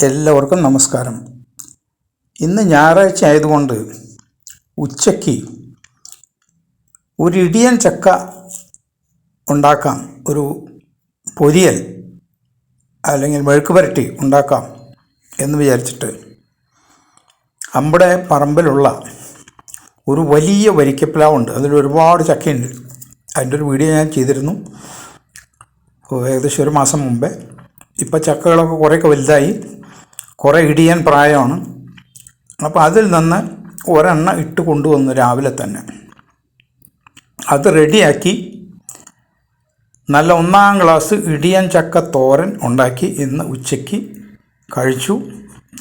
എല്ലാവർക്കും നമസ്കാരം. ഇന്ന് ഞായറാഴ്ച ആയതുകൊണ്ട് ഉച്ചയ്ക്ക് ഒരു ഇടിയൻ ചക്ക ഉണ്ടാക്കാം, ഒരു പൊരിയൽ അല്ലെങ്കിൽ മെഴുക്ക് പുരട്ടി ഉണ്ടാക്കാം എന്ന് വിചാരിച്ചിട്ട് നമ്മുടെ പറമ്പിലുള്ള ഒരു വലിയ വരിക്കപ്ലാവുണ്ട്. അതിൽ ഒരുപാട് ചക്കയുണ്ട്. അതിൻ്റെ ഒരു വീഡിയോ ഞാൻ ചെയ്തിരുന്നു ഏകദേശം ഒരു മാസം മുമ്പേ. ഇപ്പോൾ ചക്കകളൊക്കെ കുറേയൊക്കെ വലുതായി, കുറേ ഇടിയാൻ പ്രായമാണ്. അപ്പോൾ അതിൽ നിന്ന് ഒരെണ്ണ ഇട്ട് കൊണ്ടുവന്നു രാവിലെ തന്നെ. അത് റെഡിയാക്കി നല്ല 1-ാം ക്ലാസ് ഇടിയൻ ചക്ക തോരൻ ഉണ്ടാക്കി ഇന്ന് ഉച്ചയ്ക്ക് കഴിച്ചു.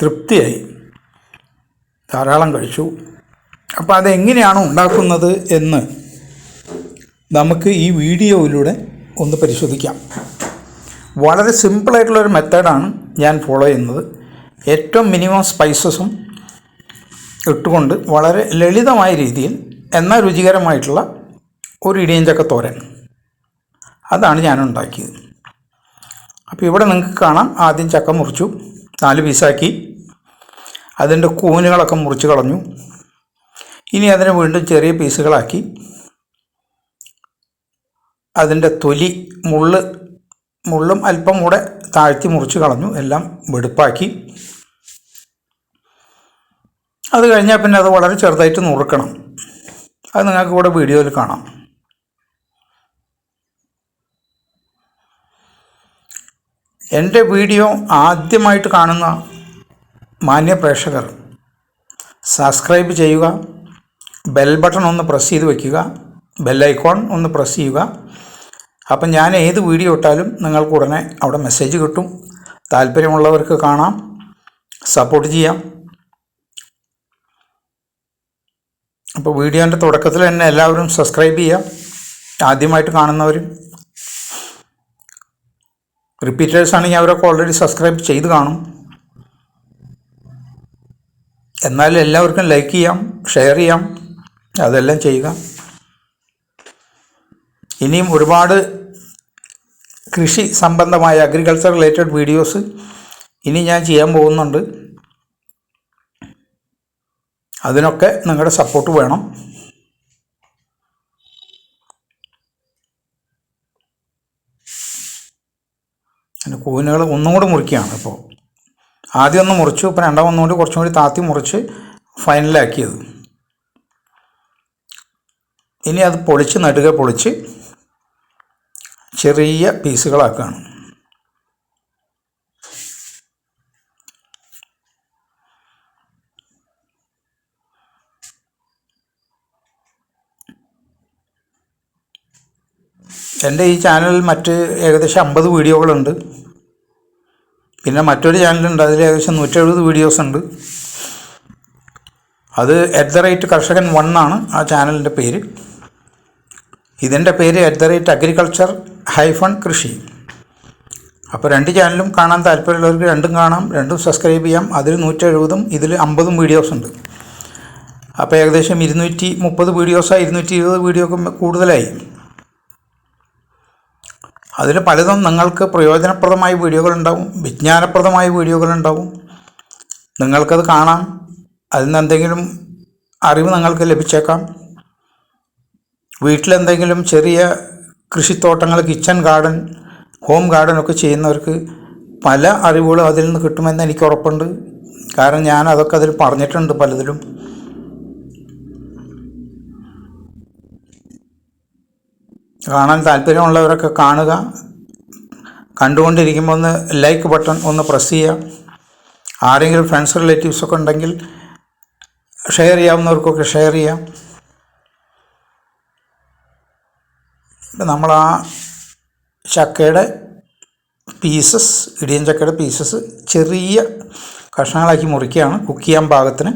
തൃപ്തിയായി, ധാരാളം കഴിച്ചു. അപ്പോൾ അതെങ്ങനെയാണ് ഉണ്ടാക്കുന്നത് എന്ന് നമുക്ക് ഈ വീഡിയോയിലൂടെ ഒന്ന് പരിശോധിക്കാം. വളരെ സിമ്പിളായിട്ടുള്ളൊരു മെത്തേഡാണ് ഞാൻ ഫോളോ ചെയ്യുന്നത്. ഏറ്റവും മിനിമം സ്പൈസസും ഇട്ടുകൊണ്ട് വളരെ ലളിതമായ രീതിയിൽ എന്നാൽ രുചികരമായിട്ടുള്ള ഒരു ഇടിയൻ ചക്ക തോരൻ, അതാണ് ഞാൻ ഉണ്ടാക്കിയത്. അപ്പോൾ ഇവിടെ നിങ്ങൾക്ക് കാണാം, ആദ്യം ചക്ക മുറിച്ചു 4 പീസാക്കി, അതിൻ്റെ കൂനുകളൊക്കെ മുറിച്ച് കളഞ്ഞു. ഇനി അതിനെ വീണ്ടും ചെറിയ പീസുകളാക്കി അതിൻ്റെ തൊലി മുള്ളും അല്പം കൂടെ താഴ്ത്തി മുറിച്ച് കളഞ്ഞു. എല്ലാം വെടുപ്പാക്കി. അത് കഴിഞ്ഞാൽ പിന്നെ അത് വളരെ ചെറുതായിട്ട് നുറുക്കണം. അത് നിങ്ങൾക്ക് ഇവിടെ വീഡിയോയിൽ കാണാം. എൻ്റെ വീഡിയോ ആദ്യമായിട്ട് കാണുന്ന മാന്യ പ്രേക്ഷകർ സബ്സ്ക്രൈബ് ചെയ്യുക, ബെൽ ബട്ടൺ ഒന്ന് പ്രസ് ചെയ്ത് വയ്ക്കുക, ബെല്ലൈക്കോൺ ഒന്ന് പ്രസ് ചെയ്യുക. അപ്പം ഞാൻ ഏത് വീഡിയോ ഇട്ടാലും നിങ്ങൾക്ക് ഉടനെ അവിടെ മെസ്സേജ് കിട്ടും. താല്പര്യമുള്ളവർക്ക് കാണാം, സപ്പോർട്ട് ചെയ്യാം. അപ്പോൾ വീഡിയോൻ്റെ തുടക്കത്തിൽ തന്നെ എല്ലാവരും സബ്സ്ക്രൈബ് ചെയ്യാം. ആദ്യമായിട്ട് കാണുന്നവരും റിപ്പീറ്റേഴ്സ് ആണെങ്കിൽ അവരൊക്കെ ഓൾറെഡി സബ്സ്ക്രൈബ് ചെയ്ത് കാണും. എന്നാലും എല്ലാവർക്കും ലൈക്ക് ചെയ്യാം, ഷെയർ ചെയ്യാം, അതെല്ലാം ചെയ്യുക. ഇനിയും ഒരുപാട് കൃഷി സംബന്ധമായ അഗ്രികൾച്ചർ റിലേറ്റഡ് വീഡിയോസ് ഇനി ഞാൻ ചെയ്യാൻ പോകുന്നുണ്ട്. അതിനൊക്കെ നിങ്ങളുടെ സപ്പോർട്ട് വേണം. അതിൻ്റെ കൂനുകൾ ഒന്നും കൂടി മുറിക്കുകയാണ്. ഇപ്പോൾ ആദ്യം ഒന്ന് മുറിച്ചു, ഇപ്പോൾ രണ്ടാമൊന്നുകൂടി കുറച്ചും കൂടി താത്തി മുറിച്ച് ഫൈനലാക്കിയത്. ഇനി അത് നടുക പൊളിച്ച് ചെറിയ പീസുകളാക്കുകയാണ്. എൻ്റെ ഈ ചാനലിൽ മറ്റ് ഏകദേശം 50 വീഡിയോകളുണ്ട്. പിന്നെ മറ്റൊരു ചാനലുണ്ട്, അതിൽ ഏകദേശം 170 വീഡിയോസ് ഉണ്ട്. അത് @കർഷകൻ 1 ആണ് ആ ചാനലിൻ്റെ പേര്. ഇതിൻ്റെ പേര് @agriculture-കൃഷി. അപ്പോൾ 2 ചാനലും കാണാൻ താല്പര്യമുള്ളവർക്ക് രണ്ടും കാണാം, രണ്ടും സബ്സ്ക്രൈബ് ചെയ്യാം. അതിൽ 170ഉം ഇതിൽ 50ഉം വീഡിയോസ് ഉണ്ട്. അപ്പോൾ ഏകദേശം 230 വീഡിയോസായി, 220 വീഡിയോക്ക് കൂടുതലായി. അതിൽ പലതും നിങ്ങൾക്ക് പ്രയോജനപ്രദമായ വീഡിയോകളുണ്ടാവും, വിജ്ഞാനപ്രദമായ വീഡിയോകളുണ്ടാവും. നിങ്ങൾക്കത് കാണാം, അതിൽ നിന്ന് എന്തെങ്കിലും അറിവ് നിങ്ങൾക്ക് ലഭിച്ചേക്കാം. വീട്ടിലെന്തെങ്കിലും ചെറിയ കൃഷിത്തോട്ടങ്ങൾ, കിച്ചൺ ഗാർഡൻ, ഹോം ഗാർഡൻ ഒക്കെ ചെയ്യുന്നവർക്ക് പല അറിവുകളും അതിൽ നിന്ന് കിട്ടുമെന്ന് എനിക്ക് ഉറപ്പുണ്ട്. കാരണം ഞാൻ അതൊക്കെ അതിൽ പറഞ്ഞിട്ടുണ്ട് പലതിലും. കാണാൻ താല്പര്യമുള്ളവരൊക്കെ കാണുക. കണ്ടുകൊണ്ടിരിക്കുമ്പോൾ ഒന്ന് ലൈക്ക് ബട്ടൺ ഒന്ന് പ്രസ് ചെയ്യുക. ആരെങ്കിലും ഫ്രണ്ട്സ് റിലേറ്റീവ്സൊക്കെ ഉണ്ടെങ്കിൽ ഷെയർ ചെയ്യാവുന്നവർക്കൊക്കെ ഷെയർ ചെയ്യാം. നമ്മൾ ആ ചക്കയുടെ പീസസ്, ഇടിയൻ ചക്കയുടെ പീസസ് ചെറിയ കഷ്ണങ്ങളാക്കി മുറിക്കുകയാണ്. കുക്ക് ചെയ്യാൻ പാകത്തിന്,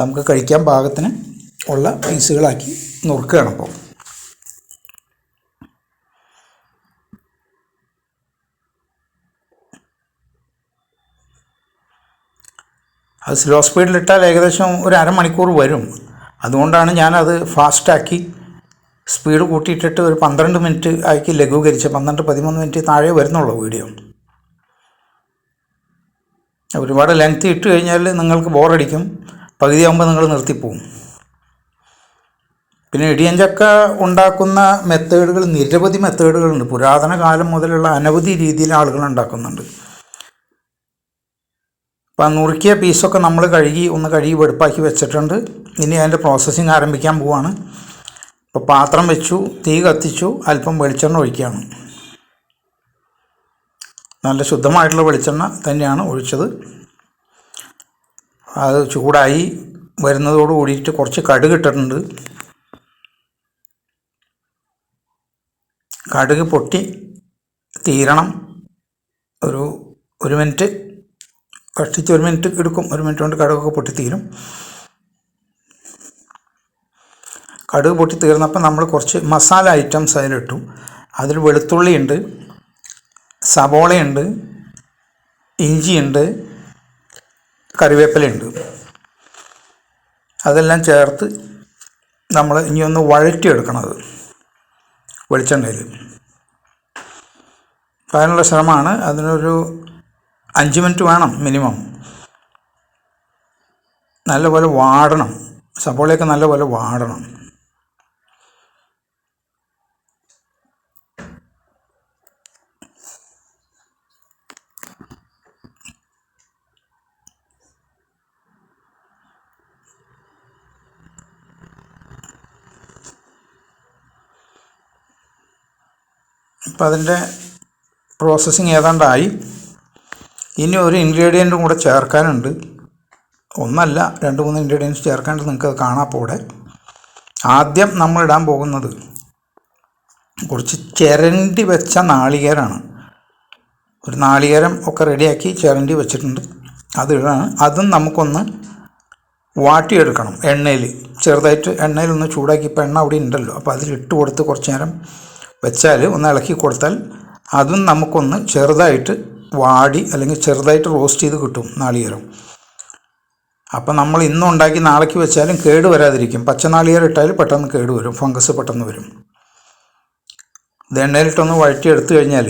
നമുക്ക് കഴിക്കാൻ പാകത്തിന് ഉള്ള പീസുകളാക്കി നുറുക്കുകയാണ്. അപ്പോൾ അത് സ്ലോ സ്പീഡിലിട്ടാൽ ഏകദേശം ഒരു അരമണിക്കൂർ വരും. അതുകൊണ്ടാണ് ഞാനത് ഫാസ്റ്റാക്കി സ്പീഡ് കൂട്ടിയിട്ടിട്ട് ഒരു 12 മിനിറ്റ് ആക്കി ലഘൂകരിച്ച് 12-13 മിനിറ്റ് താഴെ വരുന്നുള്ളൂ വീഡിയോ. ഒരുപാട് ലെങ്ത് ഇട്ട് കഴിഞ്ഞാൽ നിങ്ങൾക്ക് ബോറടിക്കും, പകുതിയാകുമ്പോൾ നിങ്ങൾ നിർത്തിപ്പോവും. പിന്നെ ഇടിയൻ ചക്ക ഉണ്ടാക്കുന്ന മെത്തേഡുകൾ നിരവധി മെത്തേഡുകളുണ്ട്. പുരാതന കാലം മുതലുള്ള അനവധി രീതിയിൽ ആളുകൾ ഉണ്ടാക്കുന്നുണ്ട്. അപ്പം നുറുക്കിയ പീസൊക്കെ നമ്മൾ കഴുകി വെടുപ്പാക്കി വെച്ചിട്ടുണ്ട്. ഇനി അതിൻ്റെ പ്രോസസ്സിങ് ആരംഭിക്കാൻ പോവാണ്. ഇപ്പോൾ പാത്രം വെച്ചു, തീ കത്തിച്ചു, അല്പം വെളിച്ചെണ്ണ ഒഴിക്കുകയാണ്. നല്ല ശുദ്ധമായിട്ടുള്ള വെളിച്ചെണ്ണ തന്നെയാണ് ഒഴിച്ചത്. അത് ചൂടായി വരുന്നതോട് കൂടിയിട്ട് കുറച്ച് കടുക് ഇട്ടിട്ടുണ്ട്. കടുക് പൊട്ടി തീരണം. ഒരു മിനിറ്റ് കഷ്ടിച്ച് 1 മിനിറ്റ് എടുക്കും. 1 മിനിറ്റ് കൊണ്ട് കടുകൊക്കെ പൊട്ടിത്തീരും. കടുക് പൊട്ടി തീർന്നപ്പോൾ നമ്മൾ കുറച്ച് മസാല ഐറ്റംസ് അതിലിട്ടു. അതിൽ വെളുത്തുള്ളിയുണ്ട്, സവോളയുണ്ട്, ഇഞ്ചിയുണ്ട്, കറിവേപ്പിലയുണ്ട്. അതെല്ലാം ചേർത്ത് നമ്മൾ ഇനി ഒന്ന് വഴറ്റിയെടുക്കണത് വെളിച്ചെണ്ണയിൽ. അതിനുള്ള ശ്രമമാണ്. അതിനൊരു 5 മിനിറ്റ് വേണം മിനിമം. നല്ലപോലെ വാടണം, സവോളയൊക്കെ നല്ലപോലെ വാടണം. ഇപ്പം അതിൻ്റെ പ്രോസസ്സിങ് ഏതാണ്ടായി. ഇനി ഒരു ഇൻഗ്രീഡിയൻറ്റും കൂടെ ചേർക്കാനുണ്ട്. ഒന്നല്ല, 2-3 ഇൻഗ്രീഡിയൻസ് ചേർക്കാനുണ്ട്. നിങ്ങൾക്ക് കാണാപ്പോടെ. ആദ്യം നമ്മൾ ഇടാൻ പോകുന്നത് കുറച്ച് ചിരണ്ടി വെച്ച നാളികേരമാണ്. ഒരു നാളികേരം ഒക്കെ റെഡിയാക്കി ചിരണ്ടി വെച്ചിട്ടുണ്ട്. അത് ഇടാണ്. അതും നമുക്കൊന്ന് വാട്ടിയെടുക്കണം എണ്ണയിൽ. ചെറുതായിട്ട് എണ്ണയിലൊന്ന് ചൂടാക്കി, ഇപ്പോൾ എണ്ണ അവിടെ ഉണ്ടല്ലോ, അപ്പോൾ അതിലിട്ട് കൊടുത്ത് കുറച്ച് നേരം വെച്ചാൽ, ഒന്ന് ഇളക്കി കൊടുത്താൽ അതും നമുക്കൊന്ന് ചെറുതായിട്ട് വാടി അല്ലെങ്കിൽ ചെറുതായിട്ട് റോസ്റ്റ് ചെയ്ത് കിട്ടും നാളികേരം. അപ്പം നമ്മൾ ഇന്നും ഉണ്ടാക്കി നാളേക്ക് വെച്ചാലും കേട് വരാതിരിക്കും. പച്ച നാളികേരം ഇട്ടാൽ പെട്ടെന്ന് കേട് വരും, ഫംഗസ് പെട്ടെന്ന് വരും. ഇത് എണ്ണയിലിട്ടൊന്ന് വഴറ്റിയെടുത്തു കഴിഞ്ഞാൽ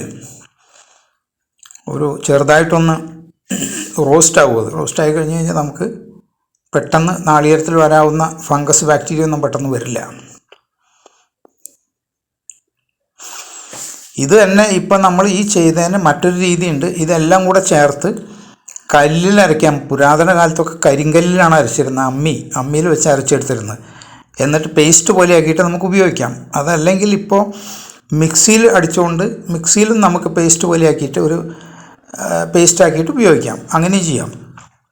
ഒരു ചെറുതായിട്ടൊന്ന് റോസ്റ്റാവും. അത് റോസ്റ്റായി കഴിഞ്ഞ് കഴിഞ്ഞാൽ നമുക്ക് പെട്ടെന്ന് നാളികേരത്തിൽ വരാവുന്ന ഫംഗസ് ബാക്ടീരിയ ഒന്നും പെട്ടെന്ന് വരില്ല. ഇത് തന്നെ ഇപ്പം നമ്മൾ ഈ ചെയ്തതിന് മറ്റൊരു രീതിയുണ്ട്. ഇതെല്ലാം കൂടെ ചേർത്ത് കല്ലിൽ അരയ്ക്കാം. പുരാതന കാലത്തൊക്കെ കരിങ്കല്ലിലാണ് അരച്ചിരുന്നത്. അമ്മിയിൽ വെച്ച് അരച്ചെടുത്തിരുന്നത്. എന്നിട്ട് പേസ്റ്റ് പോലെ ആക്കിയിട്ട് നമുക്ക് ഉപയോഗിക്കാം. അതല്ലെങ്കിൽ ഇപ്പോൾ മിക്സിയിൽ അടിച്ചുകൊണ്ട് മിക്സിയിലും നമുക്ക് പേസ്റ്റ് പോലെ ആക്കിയിട്ട് ഒരു പേസ്റ്റ് ആക്കിയിട്ട് ഉപയോഗിക്കാം. അങ്ങനെയും ചെയ്യാം.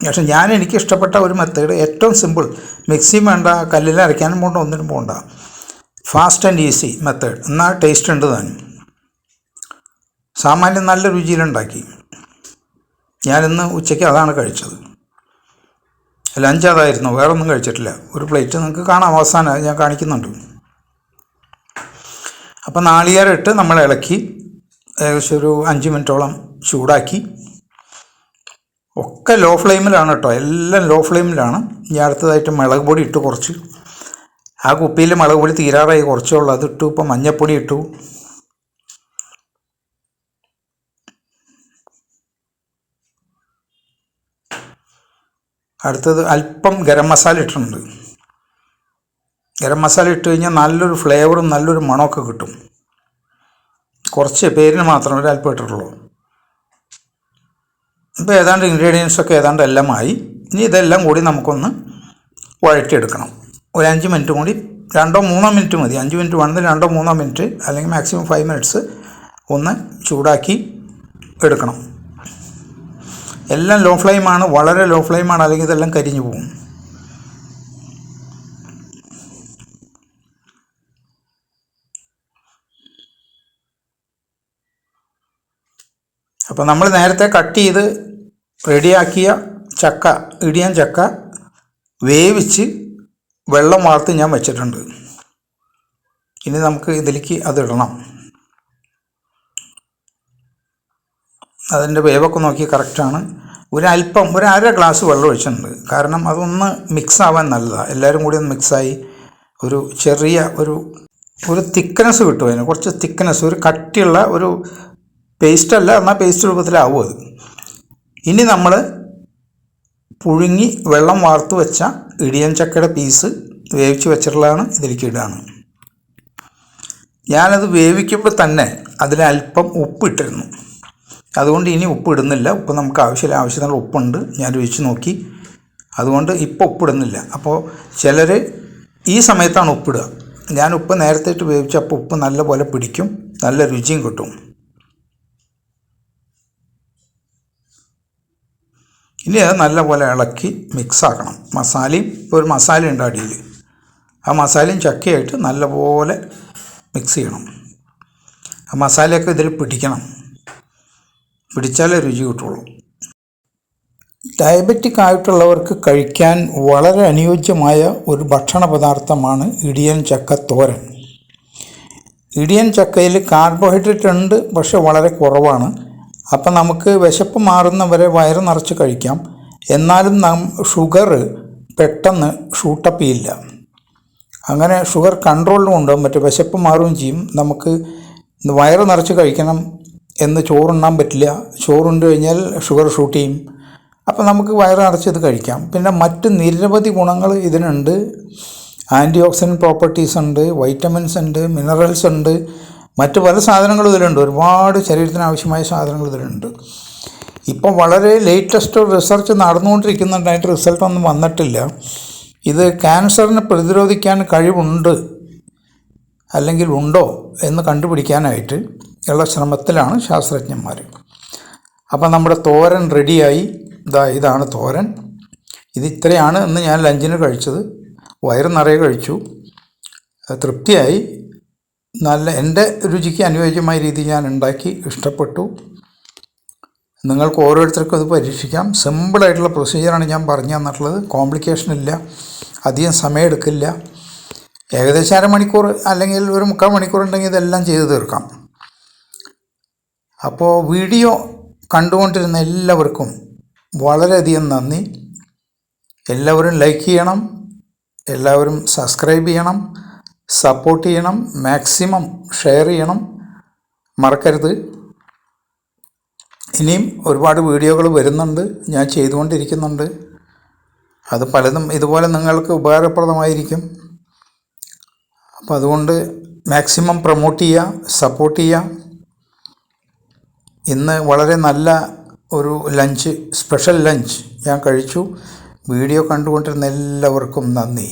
പക്ഷെ എനിക്ക് ഇഷ്ടപ്പെട്ട ഒരു മെത്തേഡ്, ഏറ്റവും സിമ്പിൾ, മിക്സിയും വേണ്ട, കല്ലിൽ അരയ്ക്കാനും പോകണ്ട, ഒന്നിനും പോകണ്ട, ഫാസ്റ്റ് ആൻഡ് ഈസി മെത്തേഡ്. എന്നാൽ ടേസ്റ്റ് ഉണ്ട് താനും. സാമാന്യം നല്ല രുചിയിലുണ്ടാക്കി. ഞാനിന്ന് ഉച്ചയ്ക്ക് അതാണ് കഴിച്ചത്. ലഞ്ച് അതായിരുന്നു, വേറെ ഒന്നും കഴിച്ചിട്ടില്ല. ഒരു പ്ലേറ്റ് നിങ്ങൾക്ക് കാണാം, അവസാനം ഞാൻ കാണിക്കുന്നുണ്ട്. അപ്പോൾ നാളികേരം ഇട്ട് നമ്മൾ ഇളക്കി ഏകദേശം ഒരു 5 മിനിറ്റോളം ചൂടാക്കി. ഒക്കെ ലോ ഫ്ലെയിമിലാണ് കേട്ടോ, എല്ലാം ലോ ഫ്ലെയിമിലാണ്. ഞാൻ അടുത്തതായിട്ട് മുളക് പൊടി ഇട്ടു കുറച്ച്. ആ കുപ്പിയിൽ മുളക് പൊടി തീരാറായി, കുറച്ചേ ഉള്ളൂ, അതിട്ടു. ഇപ്പോൾ മഞ്ഞൾപ്പൊടി ഇട്ടു. അടുത്തത് അല്പം ഗരം മസാല ഇട്ടിട്ടുണ്ട്. ഗരം മസാല ഇട്ട് കഴിഞ്ഞാൽ നല്ലൊരു ഫ്ലേവറും നല്ലൊരു മണമൊക്കെ കിട്ടും. കുറച്ച് പേരിന് മാത്രം ഒരല്പം ഇട്ടിട്ടുള്ളൂ. ഇപ്പോൾ ഏതാണ്ട് ഇൻഗ്രീഡിയൻസൊക്കെ ഏതാണ്ട് എല്ലാമായി. ഇനി ഇതെല്ലാം കൂടി നമുക്കൊന്ന് വഴറ്റിയെടുക്കണം. ഒരു 5 മിനിറ്റ് കൂടി, 2-3 മിനിറ്റ് മതി. 5 മിനിറ്റ് വേണമെങ്കിൽ 2-3 മിനിറ്റ്, അല്ലെങ്കിൽ മാക്സിമം 5 മിനിറ്റ്സ് ഒന്ന് ചൂടാക്കി എടുക്കണം. എല്ലാം ലോ ഫ്ലെയിമാണ്, വളരെ ലോ ഫ്ലെയിമാണ്, അല്ലെങ്കിൽ ഇതെല്ലാം കരിഞ്ഞു പോകും. അപ്പോൾ നമ്മൾ നേരത്തെ കട്ട് ചെയ്ത് റെഡിയാക്കിയ ചക്ക, ഇടിയൻ ചക്ക വേവിച്ച് വെള്ളം വാർത്ത് ഞാൻ വെച്ചിട്ടുണ്ട്. ഇനി നമുക്ക് ഇതിലേക്ക് അതിടണം. അതിൻ്റെ വേവൊക്കെ നോക്കി കറക്റ്റാണ്. ഒരല്പം, ഒരു 1/2 ഗ്ലാസ് വെള്ളം ഒഴിച്ചിട്ടുണ്ട്. കാരണം അതൊന്ന് മിക്സ് ആവാൻ നല്ലതാണ്. എല്ലാവരും കൂടി ഒന്ന് മിക്സായി ഒരു ചെറിയ ഒരു തിക്നെസ് കിട്ടും. അതിന് കുറച്ച് തിക്നെസ്, ഒരു കട്ടിയുള്ള ഒരു പേസ്റ്റല്ല, എന്നാൽ പേസ്റ്റ് രൂപത്തിലാവും അത്. ഇനി നമ്മൾ പുഴുങ്ങി വെള്ളം വാർത്ത് വെച്ച ഇടിയൻ ചക്കയുടെ പീസ് വേവിച്ച് വെച്ചിട്ടുള്ളതാണ് ഇതിലേക്ക് ഇടുകയാണ്. ഞാനത് വേവിക്കുമ്പോൾ തന്നെ അതിലല്പം ഉപ്പിട്ടിരുന്നു. അതുകൊണ്ട് ഇനി ഉപ്പ് ഇടുന്നില്ല. ഉപ്പ് നമുക്ക് ആവശ്യത്തിനുള്ള ഉപ്പുണ്ട്, ഞാൻ രുചിച്ച് നോക്കി. അതുകൊണ്ട് ഇപ്പോൾ ഉപ്പിടുന്നില്ല. അപ്പോൾ ചിലർ ഈ സമയത്താണ് ഉപ്പിടുക. ഞാൻ ഉപ്പ് നേരത്തെ ഇട്ട് വേവിച്ചപ്പോൾ ഉപ്പ് നല്ലപോലെ പിടിക്കും, നല്ല രുചിയും കിട്ടും. ഇനി അത് നല്ലപോലെ ഇളക്കി മിക്സാക്കണം. മസാലയും ഒരു മസാല ഉണ്ട് അടിയിൽ, ആ മസാലയും ചക്കയായിട്ട് നല്ലപോലെ മിക്സ് ചെയ്യണം. ആ മസാലയൊക്കെ ഇതിൽ പിടിച്ചാലേ രുചി കിട്ടുള്ളൂ. ഡയബറ്റിക് ആയിട്ടുള്ളവർക്ക് കഴിക്കാൻ വളരെ അനുയോജ്യമായ ഒരു ഭക്ഷണ പദാർത്ഥമാണ് ഇടിയൻ ചക്ക തോരൻ. ഇടിയൻ ചക്കയിൽ കാർബോഹൈഡ്രേറ്റ് ഉണ്ട്, പക്ഷെ വളരെ കുറവാണ്. അപ്പം നമുക്ക് വിശപ്പ് മാറുന്നവരെ വയറ് നിറച്ച് കഴിക്കാം. എന്നാലും ഷുഗർ പെട്ടെന്ന് ഷൂട്ടപ്പ് ചെയ്യില്ല. അങ്ങനെ ഷുഗർ കൺട്രോളിൽ കൊണ്ടുപോകാൻ പറ്റും, വിശപ്പ് മാറുകയും ചെയ്യും. നമുക്ക് വയറ് നിറച്ച് കഴിക്കണം എന്ന് ചോറുണ്ണാൻ പറ്റില്ല. ചോറുണ്ട് കഴിഞ്ഞാൽ ഷുഗർ ഷൂട്ട് ചെയ്യും. അപ്പം നമുക്ക് വയറ് നിറച്ച് ഇത് കഴിക്കാം. പിന്നെ മറ്റ് നിരവധി ഗുണങ്ങൾ ഇതിനുണ്ട്. ആൻറ്റി ഓക്സിഡൻറ്റ് പ്രോപ്പർട്ടീസ് ഉണ്ട്, വൈറ്റമിൻസ് ഉണ്ട്, മിനറൽസ് ഉണ്ട്, മറ്റ് പല സാധനങ്ങളും ഇതിലുണ്ട്. ഒരുപാട് ശരീരത്തിന് ആവശ്യമായ സാധനങ്ങൾ ഇതിലുണ്ട്. ഇപ്പം വളരെ ലേറ്റസ്റ്റ് റിസർച്ച് നടന്നുകൊണ്ടിരിക്കുന്നുണ്ടായിട്ട് റിസൾട്ടൊന്നും വന്നിട്ടില്ല. ഇത് ക്യാൻസറിനെ പ്രതിരോധിക്കാൻ കഴിവുണ്ട് അല്ലെങ്കിൽ ഉണ്ടോ എന്ന് കണ്ടുപിടിക്കാനായിട്ട് ഉള്ള ശ്രമത്തിലാണ് ശാസ്ത്രജ്ഞന്മാർ. അപ്പം നമ്മുടെ തോരൻ റെഡിയായി. ഇതാണ് തോരൻ. ഇത് ഇത്രയാണ് ഇന്ന് ഞാൻ ലഞ്ചിന് കഴിച്ചത്. വയറ് നിറയെ കഴിച്ചു, തൃപ്തിയായി. എൻ്റെ രുചിക്ക് അനുയോജ്യമായ രീതിയിൽ ഞാൻ ഉണ്ടാക്കി, ഇഷ്ടപ്പെട്ടു. നിങ്ങൾക്ക് ഓരോരുത്തർക്കും ഇത് പരീക്ഷിക്കാം. സിമ്പിളായിട്ടുള്ള പ്രൊസീജിയറാണ് ഞാൻ പറഞ്ഞു തന്നിട്ടുള്ളത്. കോംപ്ലിക്കേഷൻ ഇല്ല, അധികം സമയമെടുക്കില്ല. ഏകദേശം അരമണിക്കൂർ അല്ലെങ്കിൽ ഒരു 3/4 മണിക്കൂർ ഉണ്ടെങ്കിൽ ഇതെല്ലാം ചെയ്ത് തീർക്കാം. അപ്പോൾ വീഡിയോ കണ്ടുകൊണ്ടിരുന്ന എല്ലാവർക്കും വളരെയധികം നന്ദി. എല്ലാവരും ലൈക്ക് ചെയ്യണം, എല്ലാവരും സബ്സ്ക്രൈബ് ചെയ്യണം, സപ്പോർട്ട് ചെയ്യണം, മാക്സിമം ഷെയർ ചെയ്യണം, മറക്കരുത്. ഇനിയും ഒരുപാട് വീഡിയോകൾ വരുന്നുണ്ട്, ഞാൻ ചെയ്തുകൊണ്ടിരിക്കുന്നുണ്ട്. അത് പലതും ഇതുപോലെ നിങ്ങൾക്ക് ഉപകാരപ്രദമായിരിക്കും. അപ്പോൾ അതുകൊണ്ട് മാക്സിമം പ്രൊമോട്ട് ചെയ്യുക, സപ്പോർട്ട് ചെയ്യുക. ഇന്ന് വളരെ നല്ല ഒരു സ്പെഷ്യൽ ലഞ്ച് ഞാൻ കഴിച്ചു. വീഡിയോ കണ്ടുകൊണ്ടിരുന്ന എല്ലാവർക്കും നന്ദി.